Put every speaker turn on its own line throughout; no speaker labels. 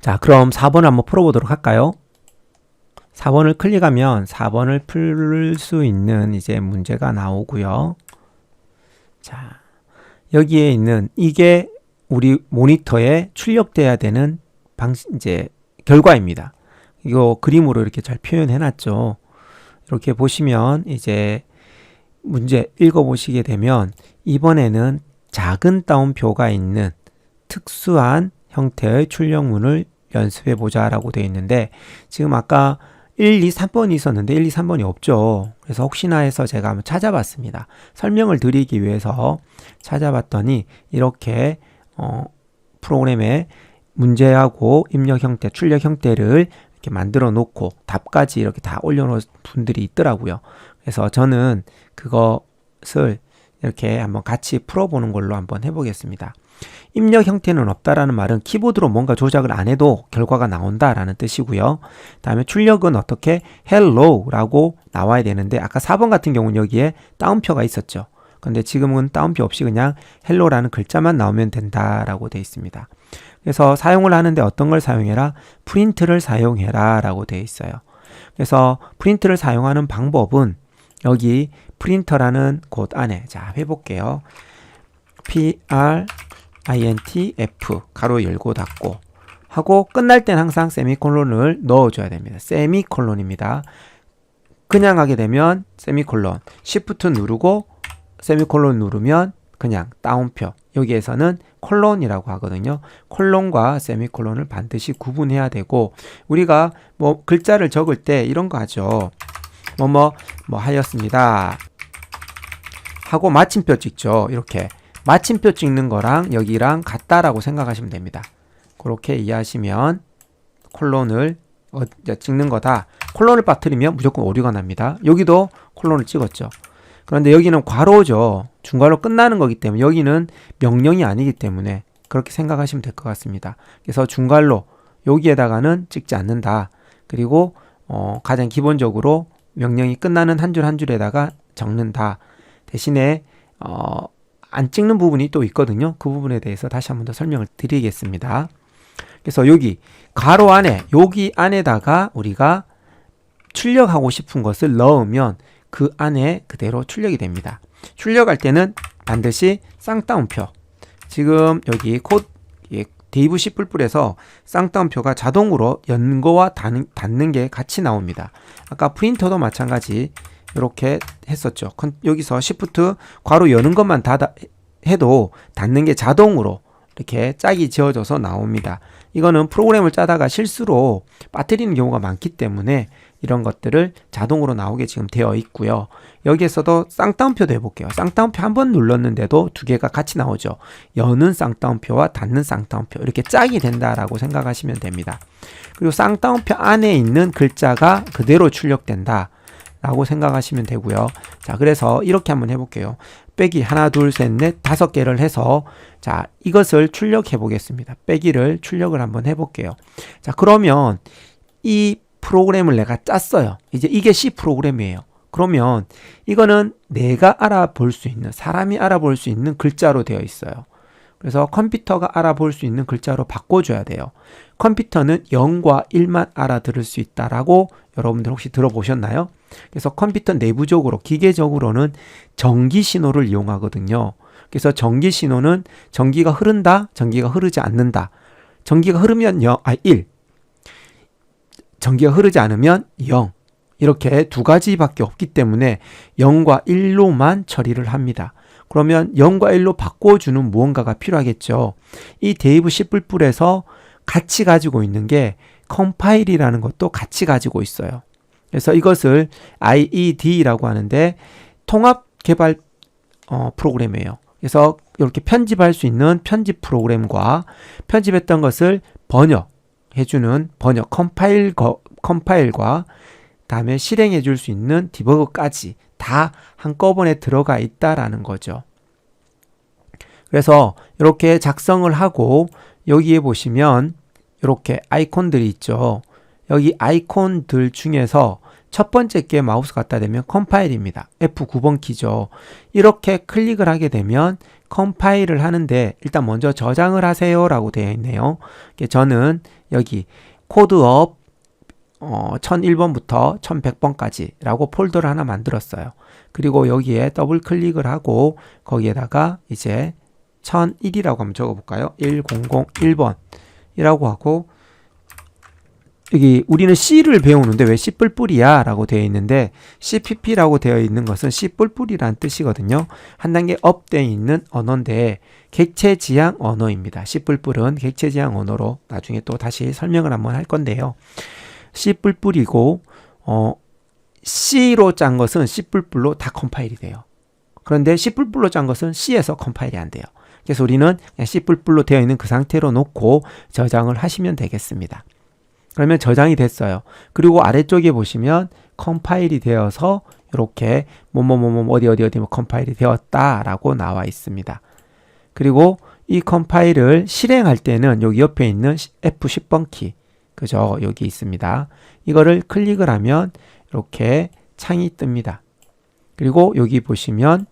자, 그럼 4번을 한번 풀어보도록 할까요? 4번을 클릭하면 4번을 풀 수 있는 이제 문제가 나오고요. 자, 여기에 있는 이게 우리 모니터에 출력돼야 되는 이제 결과입니다. 이거 그림으로 이렇게 잘 표현해 놨죠. 이렇게 보시면 이제 문제 읽어보시게 되면 이번에는 작은 따옴표가 있는 특수한 형태의 출력문을 연습해 보자 라고 되어 있는데, 지금 아까 1, 2, 3번이 있었는데 1, 2, 3번이 없죠. 그래서 혹시나 해서 제가 한번 찾아봤습니다. 설명을 드리기 위해서 찾아봤더니 이렇게 프로그램에 문제하고 입력 형태, 출력 형태를 이렇게 만들어 놓고 답까지 이렇게 다 올려놓은 분들이 있더라고요. 그래서 저는 그것을 이렇게 한번 같이 풀어보는 걸로 한번 해보겠습니다. 입력 형태는 없다라는 말은 키보드로 뭔가 조작을 안 해도 결과가 나온다라는 뜻이고요. 다음에 출력은 어떻게 hello라고 나와야 되는데, 아까 4번 같은 경우는 여기에 따옴표가 있었죠. 근데 지금은 따옴표 없이 그냥 hello라는 글자만 나오면 된다라고 되어 있습니다. 그래서 사용을 하는데 어떤 걸 사용해라? 프린트를 사용해라 라고 되어 있어요. 그래서 프린트를 사용하는 방법은 여기 프린터라는 곳 안에, 자 해볼게요. printf 가로 열고 닫고 하고 끝날 땐 항상 세미콜론을 넣어줘야 됩니다. 세미콜론입니다. 그냥 하게 되면 세미콜론, Shift 누르고 세미콜론 누르면 그냥 따옴표, 여기에서는 콜론이라고 하거든요. 콜론과 세미콜론을 반드시 구분해야 되고, 우리가 뭐 글자를 적을 때 이런 거 하죠. 뭐 하였습니다 하고 마침표 찍죠. 이렇게 마침표 찍는 거랑 여기랑 같다라고 생각하시면 됩니다. 그렇게 이해하시면 콜론을 찍는 거다. 콜론을 빠뜨리면 무조건 오류가 납니다. 여기도 콜론을 찍었죠. 그런데 여기는 괄호죠. 중괄호 끝나는 거기 때문에 여기는 명령이 아니기 때문에 그렇게 생각하시면 될 것 같습니다. 그래서 중괄호 여기에다가는 찍지 않는다. 그리고 가장 기본적으로 명령이 끝나는 한 줄 한 줄에다가 적는다. 대신에 안 찍는 부분이 또 있거든요. 그 부분에 대해서 다시 한번 더 설명을 드리겠습니다. 그래서 여기 가로 안에, 여기 안에다가 우리가 출력하고 싶은 것을 넣으면 그 안에 그대로 출력이 됩니다. 출력할 때는 반드시 쌍따옴표, 지금 여기 데이브 C++에서 쌍따옴표가 자동으로 연 거와 닫는 게 같이 나옵니다. 아까 프린터도 마찬가지 이렇게 했었죠. 여기서 Shift 괄호 여는 것만 해도 닫는 게 자동으로 이렇게 짝이 지어져서 나옵니다. 이거는 프로그램을 짜다가 실수로 빠뜨리는 경우가 많기 때문에 이런 것들을 자동으로 나오게 지금 되어 있고요. 여기에서도 쌍따옴표도 해볼게요. 쌍따옴표 한 번 눌렀는데도 두 개가 같이 나오죠. 여는 쌍따옴표와 닫는 쌍따옴표, 이렇게 짝이 된다라고 생각하시면 됩니다. 그리고 쌍따옴표 안에 있는 글자가 그대로 출력된다 라고 생각하시면 되고요. 자, 그래서 이렇게 한번 해볼게요. 빼기 하나, 둘, 셋, 넷, 5개를 해서, 자, 이것을 출력해 보겠습니다. 빼기를 출력을 한번 해볼게요. 자, 그러면 이 프로그램을 내가 짰어요. 이제 이게 C 프로그램이에요. 그러면 이거는 내가 알아볼 수 있는, 사람이 알아볼 수 있는 글자로 되어 있어요. 그래서 컴퓨터가 알아볼 수 있는 글자로 바꿔줘야 돼요. 컴퓨터는 0과 1만 알아들을 수 있다라고 여러분들 혹시 들어보셨나요? 그래서 컴퓨터 내부적으로, 기계적으로는 전기 신호를 이용하거든요. 그래서 전기 신호는 전기가 흐른다, 전기가 흐르지 않는다. 전기가 흐르면 1, 전기가 흐르지 않으면 0. 이렇게 두 가지밖에 없기 때문에 0과 1로만 처리를 합니다. 그러면 0과 1로 바꿔주는 무언가가 필요하겠죠. 이 데이브 C++에서 같이 가지고 있는 게 컴파일이라는 것도 같이 가지고 있어요. 그래서 이것을 IED라고 하는데 통합 개발 프로그램이에요. 그래서 이렇게 편집할 수 있는 편집 프로그램과 편집했던 것을 번역해주는 컴파일과 다음에 실행해 줄 수 있는 디버그까지 다 한꺼번에 들어가 있다라는 거죠. 그래서 이렇게 작성을 하고 여기에 보시면 이렇게 아이콘들이 있죠. 여기 아이콘들 중에서 첫 번째 게 마우스 갖다 대면 컴파일입니다. F9번 키죠. 이렇게 클릭을 하게 되면 컴파일을 하는데 일단 먼저 저장을 하세요 라고 되어 있네요. 저는 여기 코드업 1001번부터 1100번까지 라고 폴더를 하나 만들었어요. 그리고 여기에 더블 클릭을 하고 거기에다가 이제 1001이라고 한번 적어볼까요? 1001번 이라고 하고, 여기 우리는 C를 배우는데 왜 C 뿔뿔이야 라고 되어 있는데 CPP라고 되어 있는 것은 C 뿔뿔이라는 뜻이거든요. 한 단계 업 되어 있는 언어인데 객체지향 언어입니다. C 뿔뿔은 객체지향 언어로 나중에 또 다시 설명을 한번 할 건데요. C 뿔뿔이고 C로 짠 것은 C 뿔뿔로 다 컴파일이 돼요. 그런데 C 뿔뿔로 짠 것은 C에서 컴파일이 안 돼요. 그래서 우리는 그냥 C 뿔뿔로 되어 있는 그 상태로 놓고 저장을 하시면 되겠습니다. 그러면 저장이 됐어요. 그리고 아래쪽에 보시면 컴파일이 되어서 이렇게 어디 컴파일이 되었다라고 나와 있습니다. 그리고 이 컴파일을 실행할 때는 여기 옆에 있는 F10번 키, 그죠? 여기 있습니다. 이거를 클릭을 하면 이렇게 창이 뜹니다. 그리고 여기 보시면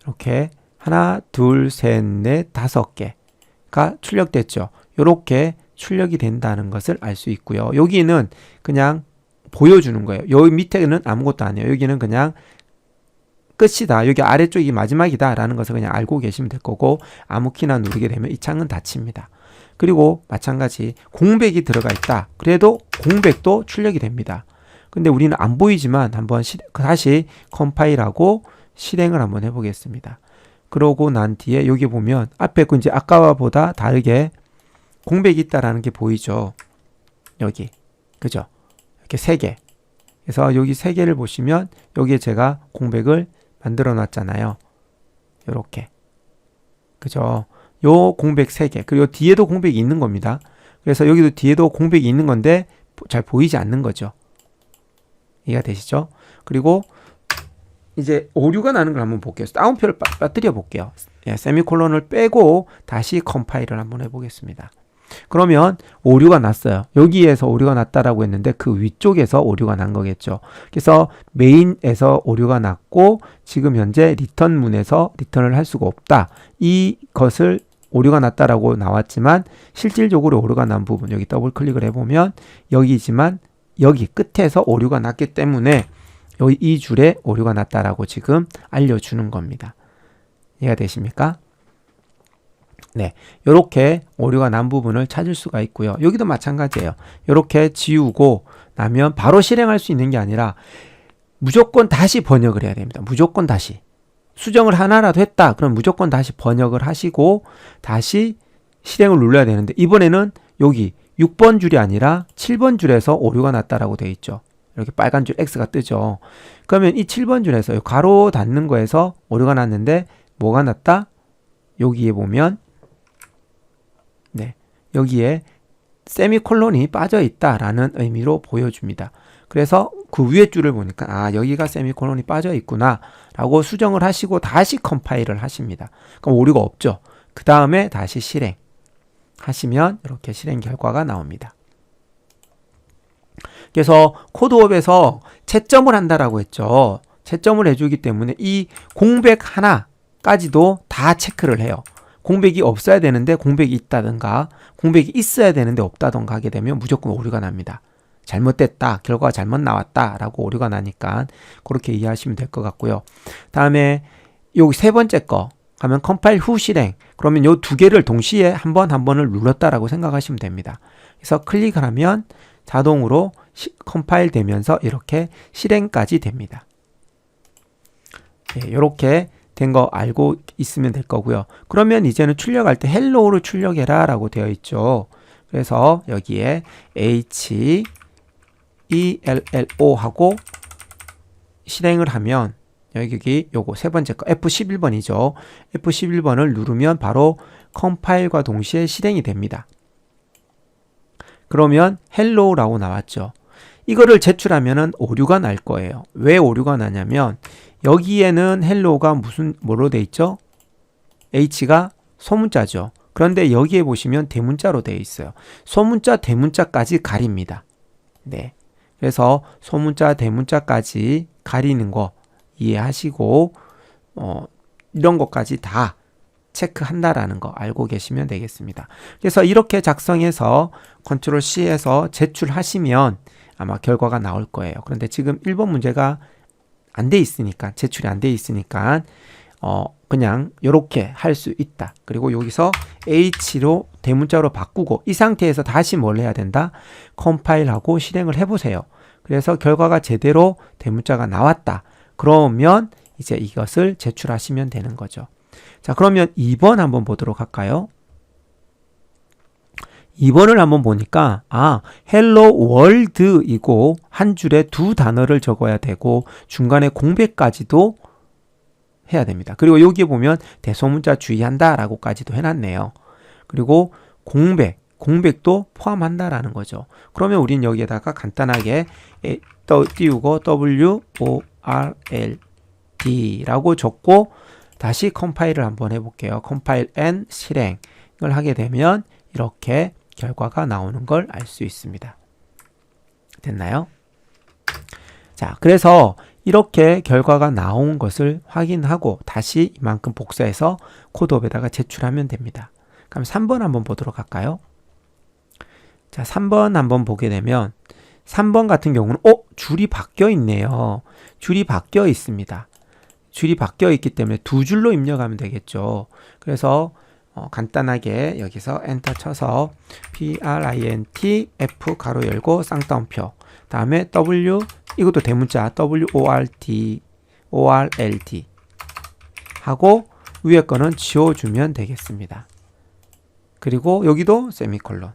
이렇게 하나, 둘, 셋, 넷, 5개가 출력됐죠. 이렇게 출력이 된다는 것을 알 수 있고요. 여기는 그냥 보여주는 거예요. 여기 밑에는 아무것도 안 해요. 여기는 그냥 끝이다. 여기 아래쪽이 마지막이다 라는 것을 그냥 알고 계시면 될 거고, 아무 키나 누르게 되면 이 창은 닫힙니다. 그리고 마찬가지 공백이 들어가 있다. 그래도 공백도 출력이 됩니다. 근데 우리는 안 보이지만 한번 다시 컴파일하고 실행을 한번 해보겠습니다. 그러고 난 뒤에 여기 보면 앞에 이제 아까보다 다르게 공백이 있다라는 게 보이죠. 여기. 그죠? 이렇게 3개. 그래서 여기 3개를 보시면 여기에 제가 공백을 만들어 놨잖아요. 요렇게. 그죠? 요 공백 3개. 그리고 뒤에도 공백이 있는 겁니다. 그래서 여기도 뒤에도 공백이 있는 건데 잘 보이지 않는 거죠. 이해가 되시죠? 그리고 이제 오류가 나는 걸 한번 볼게요. 다운표를 빠뜨려 볼게요. 예, 세미콜론을 빼고 다시 컴파일을 한번 해보겠습니다. 그러면 오류가 났어요. 여기에서 오류가 났다라고 했는데 그 위쪽에서 오류가 난 거겠죠. 그래서 메인에서 오류가 났고 지금 현재 리턴문에서 리턴을 할 수가 없다. 이것을 오류가 났다라고 나왔지만 실질적으로 오류가 난 부분, 여기 더블 클릭을 해보면 여기지만 여기 끝에서 오류가 났기 때문에 여기 이 줄에 오류가 났다라고 지금 알려주는 겁니다. 이해가 되십니까? 네, 이렇게 오류가 난 부분을 찾을 수가 있고요. 여기도 마찬가지예요. 이렇게 지우고 나면 바로 실행할 수 있는 게 아니라 무조건 다시 번역을 해야 됩니다. 무조건 다시. 수정을 하나라도 했다. 그럼 무조건 다시 번역을 하시고 다시 실행을 눌러야 되는데 이번에는 여기 6번 줄이 아니라 7번 줄에서 오류가 났다라고 되어 있죠. 이렇게 빨간 줄 X가 뜨죠. 그러면 이 7번 줄에서 가로 닫는 거에서 오류가 났는데 뭐가 났다? 여기에 보면 네, 여기에 세미콜론이 빠져 있다라는 의미로 보여줍니다. 그래서 그 위에 줄을 보니까 아, 여기가 세미콜론이 빠져 있구나 라고 수정을 하시고 다시 컴파일을 하십니다. 그럼 오류가 없죠. 그 다음에 다시 실행 하시면 이렇게 실행 결과가 나옵니다. 그래서 코드업에서 채점을 한다라고 했죠. 채점을 해주기 때문에 이 공백 하나까지도 다 체크를 해요. 공백이 없어야 되는데 공백이 있다든가 공백이 있어야 되는데 없다든가 하게 되면 무조건 오류가 납니다. 잘못됐다, 결과가 잘못 나왔다 라고 오류가 나니까 그렇게 이해하시면 될 것 같고요. 다음에 여기 세 번째 거 하면 컴파일 후 실행, 그러면 요 두 개를 동시에 한 번을 눌렀다라고 생각하시면 됩니다. 그래서 클릭을 하면 자동으로 컴파일 되면서 이렇게 실행까지 됩니다. 네, 이렇게 된 거 알고 있으면 될 거고요. 그러면 이제는 출력할 때 헬로우를 출력해라 라고 되어 있죠. 그래서 여기에 HELLO 하고 실행을 하면 여기 요거 세 번째 거 F11번이죠. F11번을 누르면 바로 컴파일과 동시에 실행이 됩니다. 그러면 헬로우라고 나왔죠. 이거를 제출하면은 오류가 날 거예요. 왜 오류가 나냐면 여기에는 헬로우가 뭐로 돼 있죠? H가 소문자죠. 그런데 여기에 보시면 대문자로 되어 있어요. 소문자, 대문자까지 가립니다. 네. 그래서 소문자, 대문자까지 가리는 거 이해하시고 이런 것까지 다 체크한다라는 거 알고 계시면 되겠습니다. 그래서 이렇게 작성해서 컨트롤 C에서 제출하시면 아마 결과가 나올 거예요. 그런데 지금 1번 문제가 안 돼 있으니까, 제출이 안 돼 있으니까 그냥 이렇게 할 수 있다. 그리고 여기서 H로 대문자로 바꾸고 이 상태에서 다시 뭘 해야 된다? 컴파일하고 실행을 해보세요. 그래서 결과가 제대로 대문자가 나왔다. 그러면 이제 이것을 제출하시면 되는 거죠. 자, 그러면 2번 한번 보도록 할까요? 2번을 한번 보니까 hello world이고 한 줄에 두 단어를 적어야 되고 중간에 공백까지도 해야 됩니다. 그리고 여기에 보면 대소문자 주의한다 라고까지도 해놨네요. 그리고 공백도 포함한다라는 거죠. 그러면 우린 여기에다가 간단하게 띄우고 WORLD 라고 적고 다시 컴파일을 한번 해볼게요. 컴파일 and 실행을 하게 되면 이렇게 결과가 나오는 걸 알 수 있습니다. 됐나요? 자, 그래서 이렇게 결과가 나온 것을 확인하고 다시 이만큼 복사해서 코드업에다가 제출하면 됩니다. 그럼 3번 한번 보도록 할까요? 자, 3번 한번 보게 되면 3번 같은 경우는 줄이 바뀌어 있네요. 줄이 바뀌어 있습니다. 줄이 바뀌어 있기 때문에 두 줄로 입력하면 되겠죠. 그래서 간단하게 여기서 엔터 쳐서 print f 가로 열고 쌍따옴표 다음에 w 이것도 대문자 WORD 하고 위에 거는 지워주면 되겠습니다. 그리고 여기도 세미콜론.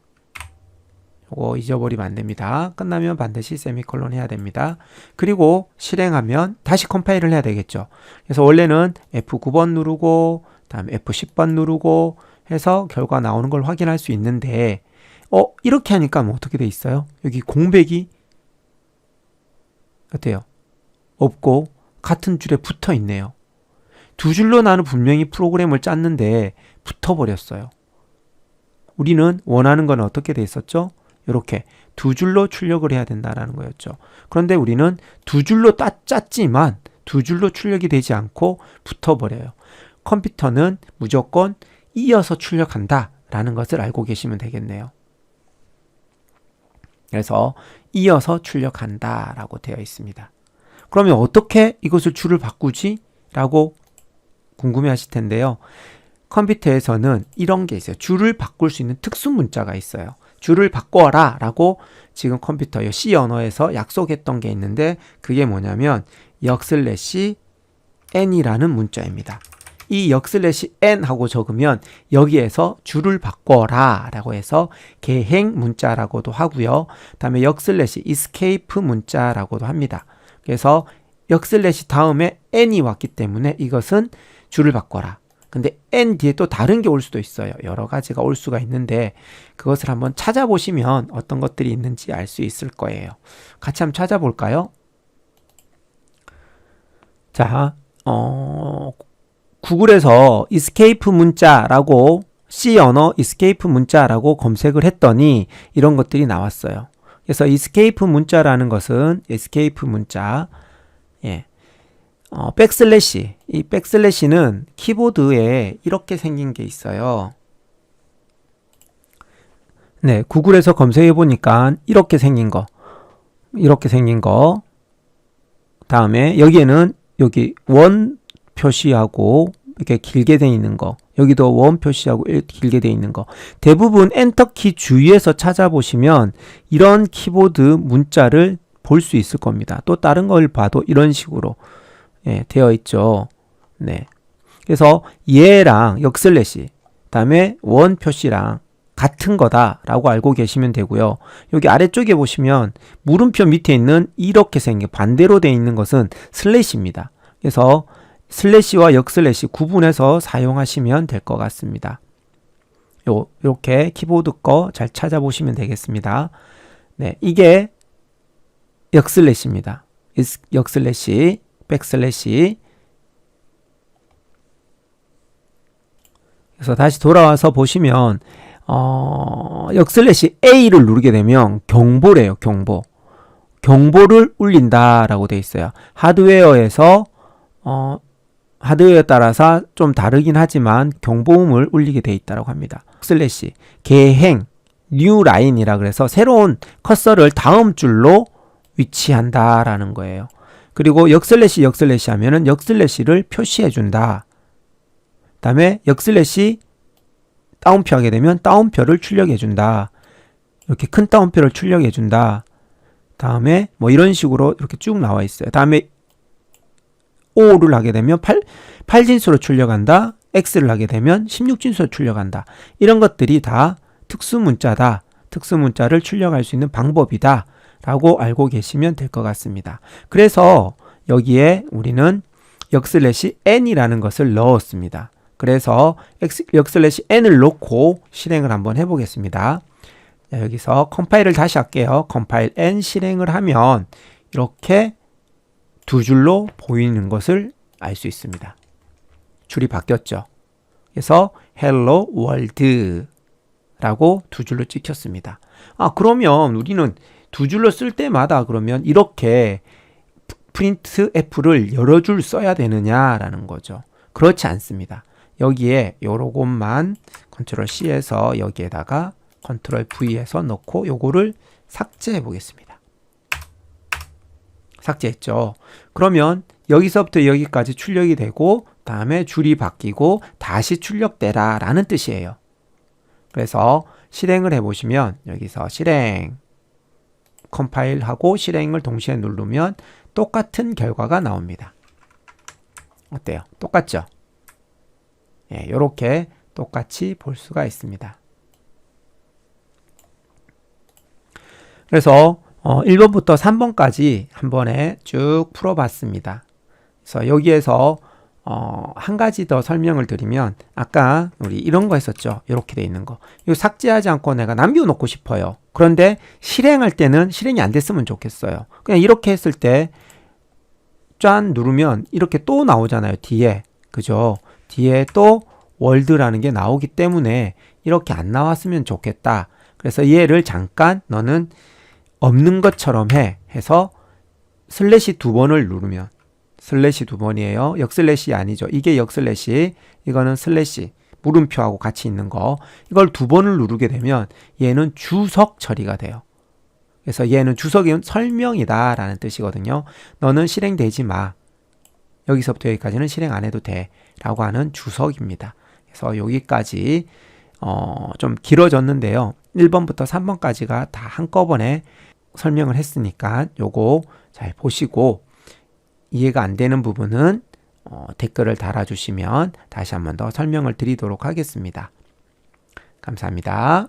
요거 잊어버리면 안 됩니다. 끝나면 반드시 세미콜론 해야 됩니다. 그리고 실행하면 다시 컴파일을 해야 되겠죠. 그래서 원래는 F9번 누르고 다음 F10번 누르고 해서 결과 나오는 걸 확인할 수 있는데 이렇게 하니까 뭐 어떻게 돼 있어요? 여기 공백이 어때요? 없고 같은 줄에 붙어 있네요. 두 줄로 나는 분명히 프로그램을 짰는데 붙어버렸어요. 우리는 원하는 건 어떻게 돼 있었죠? 이렇게 두 줄로 출력을 해야 된다는 거였죠. 그런데 우리는 두 줄로 짰지만 두 줄로 출력이 되지 않고 붙어버려요. 컴퓨터는 무조건 이어서 출력한다 라는 것을 알고 계시면 되겠네요. 그래서 이어서 출력한다 라고 되어 있습니다. 그러면 어떻게 이것을 줄을 바꾸지? 라고 궁금해 하실 텐데요. 컴퓨터에서는 이런 게 있어요. 줄을 바꿀 수 있는 특수 문자가 있어요. 줄을 바꿔라 라고 지금 컴퓨터 C 언어에서 약속했던 게 있는데 그게 뭐냐면 역슬래시 n이라는 문자입니다. 이 역슬래시 n 하고 적으면 여기에서 줄을 바꿔라 라고 해서 계행 문자라고도 하고요. 다음에 역슬래시 escape 문자라고도 합니다. 그래서 역슬래시 다음에 n이 왔기 때문에 이것은 줄을 바꿔라. 근데 n 뒤에 또 다른 게 올 수도 있어요. 여러 가지가 올 수가 있는데 그것을 한번 찾아보시면 어떤 것들이 있는지 알 수 있을 거예요. 같이 한번 찾아볼까요? 자, 구글에서 escape 문자라고 C 언어 escape 문자라고 검색을 했더니 이런 것들이 나왔어요. 그래서 escape 문자라는 것은 escape 문자 백슬래시 이 백슬래시는 키보드에 이렇게 생긴 게 있어요. 네, 구글에서 검색해 보니까 이렇게 생긴 거 다음에 여기에는 여기 원 표시하고 이렇게 길게 돼 있는 거 여기도 원 표시하고 길게 돼 있는 거 대부분 엔터키 주위에서 찾아보시면 이런 키보드 문자를 볼 수 있을 겁니다. 또 다른 걸 봐도 이런 식으로 되어 있죠. 네. 그래서 얘랑 역슬래시 그다음에 원 표시랑 같은 거다라고 알고 계시면 되고요. 여기 아래쪽에 보시면 물음표 밑에 있는 이렇게 생긴 반대로 되어 있는 것은 슬래시입니다. 그래서 슬래시와 역슬래시 구분해서 사용하시면 될 것 같습니다. 이렇게 키보드 거 잘 찾아보시면 되겠습니다. 네, 이게 역슬래시입니다. 역슬래시 백슬래시. 그래서 다시 돌아와서 보시면 역슬래시 A를 누르게 되면 경보래요. 경보를 울린다라고 되어 있어요. 하드웨어에서 하드웨어에 따라서 좀 다르긴 하지만 경보음을 울리게 되어 있다고 합니다. 슬래시 개행 뉴 라인이라 그래서 새로운 커서를 다음 줄로 위치한다라는 거예요. 그리고 역슬래시 하면은 역슬래시를 표시해 준다. 그다음에 역슬래시 따옴표 하게 되면 따옴표를 출력해 준다. 이렇게 큰 따옴표를 출력해 준다. 다음에 뭐 이런 식으로 이렇게 쭉 나와 있어요. 다음에 O를 하게 되면 8진수로 출력한다. X를 하게 되면 16진수로 출력한다. 이런 것들이 다 특수문자다. 특수문자를 출력할 수 있는 방법이다. 라고 알고 계시면 될 것 같습니다. 그래서 여기에 우리는 역슬래시 n이라는 것을 넣었습니다. 그래서 역슬래시 n을 넣고 실행을 한번 해보겠습니다. 자, 여기서 컴파일을 다시 할게요. 컴파일 n 실행을 하면 이렇게 두 줄로 보이는 것을 알 수 있습니다. 줄이 바뀌었죠. 그래서 hello world 라고 두 줄로 찍혔습니다. 그러면 우리는 두 줄로 쓸 때마다 그러면 이렇게 printf를 여러 줄 써야 되느냐라는 거죠. 그렇지 않습니다. 여기에 요것만 컨트롤 C에서 여기에다가 컨트롤 V에서 넣고 요거를 삭제해 보겠습니다. 삭제했죠. 그러면 여기서부터 여기까지 출력이 되고 다음에 줄이 바뀌고 다시 출력되라 라는 뜻이에요. 그래서 실행을 해보시면 여기서 실행 컴파일하고 실행을 동시에 누르면 똑같은 결과가 나옵니다. 어때요? 똑같죠? 예, 이렇게 똑같이 볼 수가 있습니다. 그래서 1번부터 3번까지 한 번에 쭉 풀어봤습니다. 그래서 여기에서 한 가지 더 설명을 드리면 아까 우리 이런 거 했었죠. 이렇게 돼 있는 거. 이거 삭제하지 않고 내가 남겨놓고 싶어요. 그런데 실행할 때는 실행이 안 됐으면 좋겠어요. 그냥 이렇게 했을 때 짠 누르면 이렇게 또 나오잖아요. 뒤에. 그죠? 뒤에 또 월드라는 게 나오기 때문에 이렇게 안 나왔으면 좋겠다. 그래서 얘를 잠깐 너는 없는 것처럼 해서 슬래시 두 번을 누르면 슬래시 두 번이에요. 역슬래시 아니죠. 이게 역슬래시, 이거는 슬래시, 물음표하고 같이 있는 거. 이걸 두 번을 누르게 되면 얘는 주석 처리가 돼요. 그래서 얘는 주석이 설명이다 라는 뜻이거든요. 너는 실행되지 마. 여기서부터 여기까지는 실행 안 해도 돼 라고 하는 주석입니다. 그래서 여기까지 좀 길어졌는데요. 1번부터 3번까지가 다 한꺼번에 설명을 했으니까 요거 잘 보시고 이해가 안 되는 부분은 댓글을 달아주시면 다시 한 번 더 설명을 드리도록 하겠습니다. 감사합니다.